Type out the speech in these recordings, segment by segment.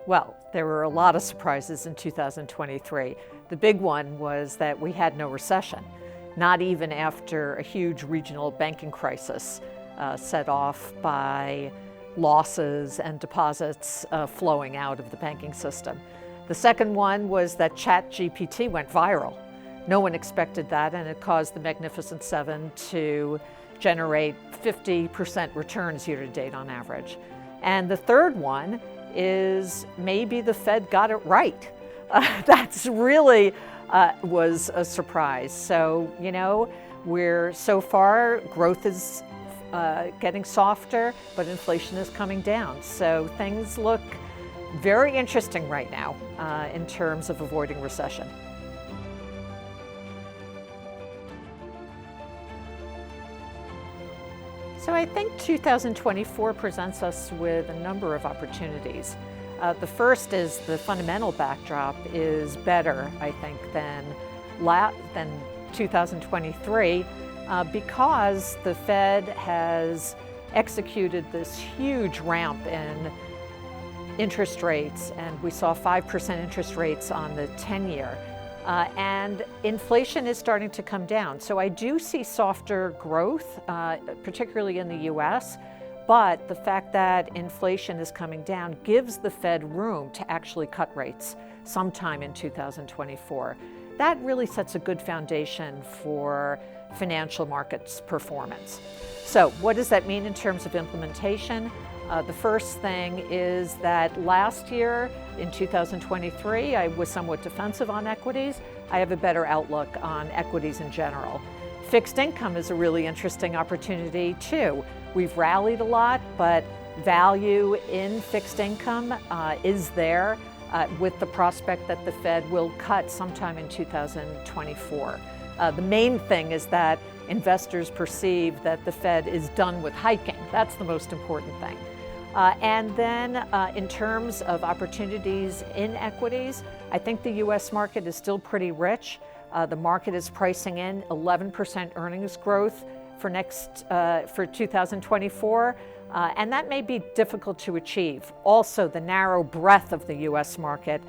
Well, there were a lot of surprises in 2023. The big one was that we had no recession, not even after a huge regional banking crisis set off by losses and deposits flowing out of the banking system. The second one was that ChatGPT went viral. No one expected that, and it caused the Magnificent Seven to generate 50% returns year to date on average. And the third one is maybe the Fed got it right. That's really was a surprise. So, we're so far, growth is getting softer, but inflation is coming down. So things look very interesting right now in terms of avoiding recession. So I think 2024 presents us with a number of opportunities. The first is the fundamental backdrop is better, I think, than 2023 because the Fed has executed this huge ramp in interest rates, and we saw 5% interest rates on the 10-year. And inflation is starting to come down. So I do see softer growth, particularly in the US, but the fact that inflation is coming down gives the Fed room to actually cut rates sometime in 2024. That really sets a good foundation for financial markets performance. So what does that mean in terms of implementation? The first thing is that last year, in 2023, I was somewhat defensive on equities. I have a better outlook on equities in general. Fixed income is a really interesting opportunity too. We've rallied a lot, but value in fixed income is there with the prospect that the Fed will cut sometime in 2024. The main thing is that investors perceive that the Fed is done with hiking. That's the most important thing. And then in terms of opportunities in equities, I think the US market is still pretty rich. The market is pricing in 11% earnings growth for 2024, and that may be difficult to achieve. Also, the narrow breadth of the US market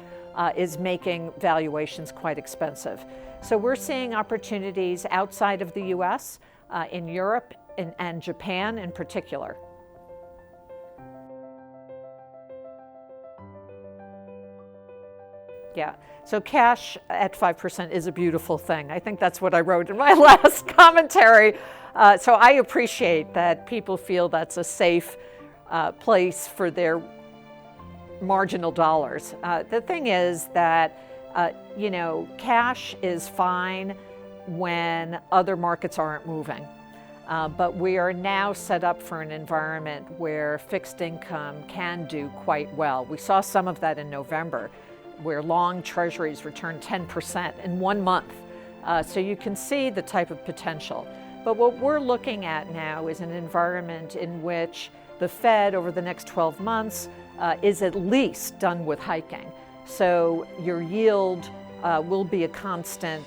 is making valuations quite expensive. So we're seeing opportunities outside of the US, in Europe and Japan in particular. Yeah, so cash at 5% is a beautiful thing. I think that's what I wrote in my last commentary. So I appreciate that people feel that's a safe place for their marginal dollars. The thing is that, cash is fine when other markets aren't moving. But we are now set up for an environment where fixed income can do quite well. We saw some of that in November, where long treasuries returned 10% in 1 month. So you can see the type of potential. But what we're looking at now is an environment in which the Fed over the next 12 months is at least done with hiking. So your yield will be a constant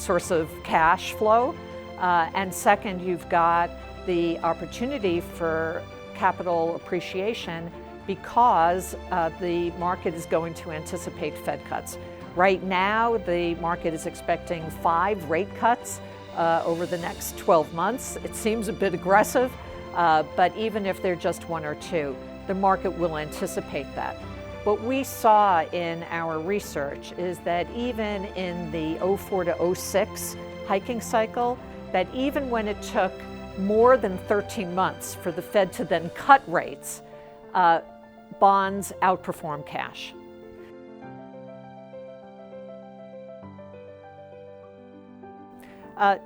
source of cash flow. And second, you've got the opportunity for capital appreciation because the market is going to anticipate Fed cuts. Right now, the market is expecting 5 rate cuts over the next 12 months. It seems a bit aggressive, but even if they're just 1 or 2, the market will anticipate that. What we saw in our research is that even in the 04 to 06 hiking cycle, that even when it took more than 13 months for the Fed to then cut rates, bonds outperform cash.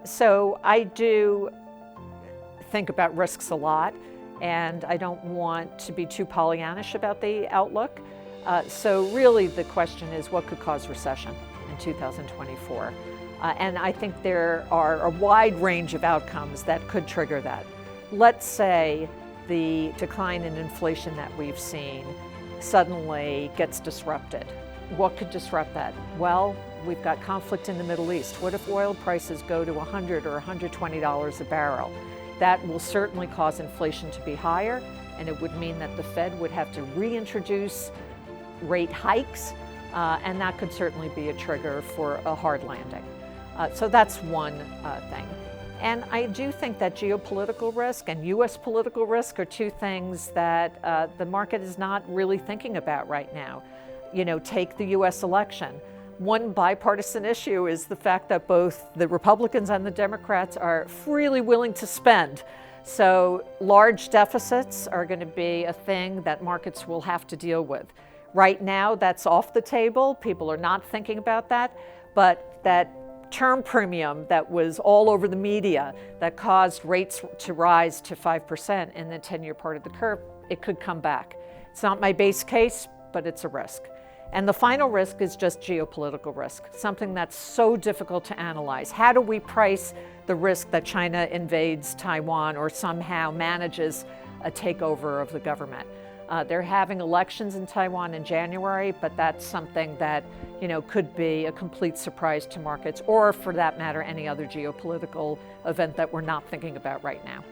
So I do think about risks a lot, and I don't want to be too Pollyannish about the outlook. So really the question is, what could cause recession in 2024? And I think there are a wide range of outcomes that could trigger that. Let's say the decline in inflation that we've seen suddenly gets disrupted. What could disrupt that? Well, we've got conflict in the Middle East. What if oil prices go to $100 or $120 a barrel? That will certainly cause inflation to be higher, and it would mean that the Fed would have to reintroduce rate hikes, and that could certainly be a trigger for a hard landing. So that's one thing. And I do think that geopolitical risk and U.S. political risk are two things that the market is not really thinking about right now. Take the U.S. election. One bipartisan issue is the fact that both the Republicans and the Democrats are freely willing to spend. So large deficits are going to be a thing that markets will have to deal with. Right now, that's off the table. People are not thinking about that. But that term premium that was all over the media that caused rates to rise to 5% in the 10-year part of the curve, it could come back. It's not my base case, but it's a risk. And the final risk is just geopolitical risk, something that's so difficult to analyze. How do we price the risk that China invades Taiwan or somehow manages a takeover of the government? They're having elections in Taiwan in January, but that's something that could be a complete surprise to markets, or for that matter, any other geopolitical event that we're not thinking about right now.